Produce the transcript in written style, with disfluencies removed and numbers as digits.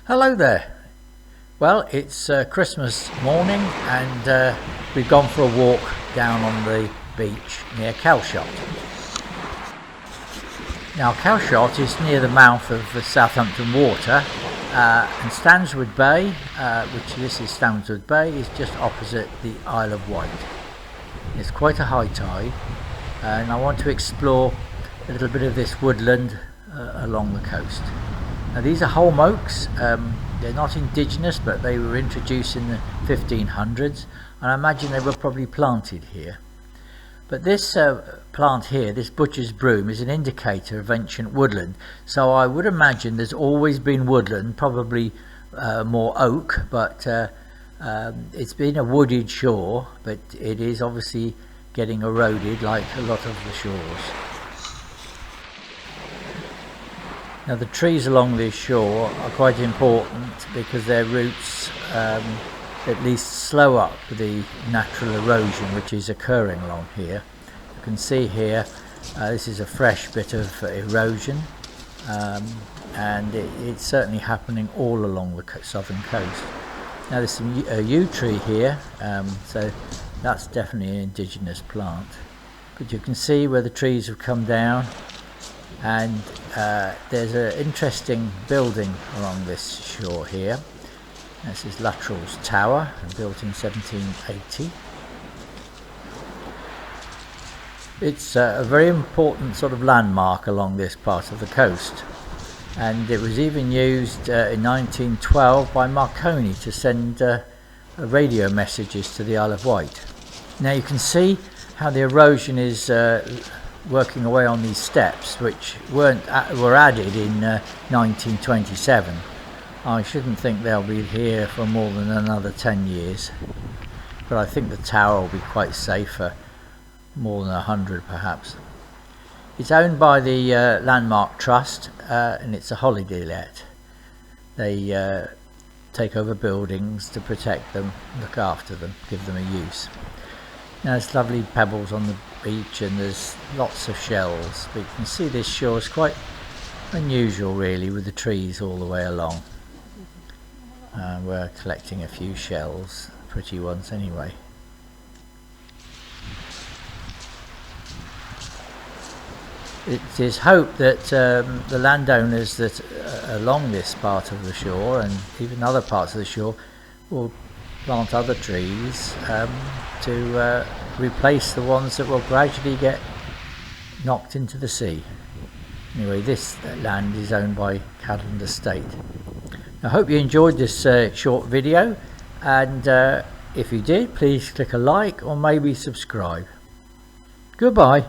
Hello there. Well, it's Christmas morning and we've gone for a walk down on the beach near Calshot. Now Calshot is near the mouth of the Southampton Water and Stanswood Bay, which this is Stanswood Bay, is just opposite the Isle of Wight. It's quite a high tide and I want to explore a little bit of this woodland along the coast. Now these are holm oaks. They're not indigenous, but they were introduced in the 1500s and I imagine they were probably planted here. But this plant here, this butcher's broom, is an indicator of ancient woodland, so I would imagine there's always been woodland, probably more oak, but it's been a wooded shore, but it is obviously getting eroded like a lot of the shores. Now the trees along this shore are quite important because their roots at least slow up the natural erosion which is occurring along here. You can see here this is a fresh bit of erosion and it's certainly happening all along the southern coast. Now there's a yew tree here, so that's definitely an indigenous plant, but you can see where the trees have come down. And there's an interesting building along this shore here. This is Luttrell's Tower, built in 1780. It's a very important sort of landmark along this part of the coast, and it was even used in 1912 by Marconi to send radio messages to the Isle of Wight. Now you can see how the erosion is working away on these steps, which were added in 1927. I shouldn't think they'll be here for more than another 10 years, but I think the tower will be quite safe for more than 100 perhaps. It's owned by the Landmark Trust and it's a holiday let. They take over buildings to protect them, look after them, give them a use. Now there's lovely pebbles on the beach and there's lots of shells, but you can see this shore is quite unusual really, with the trees all the way along. We're collecting a few shells, pretty ones anyway. It is hoped that the landowners that along this part of the shore and even other parts of the shore will plant other trees to replace the ones that will gradually get knocked into the sea. Anyway, this land is owned by Cadland Estate. I hope you enjoyed this short video, and if you did, please click a like or maybe subscribe. Goodbye.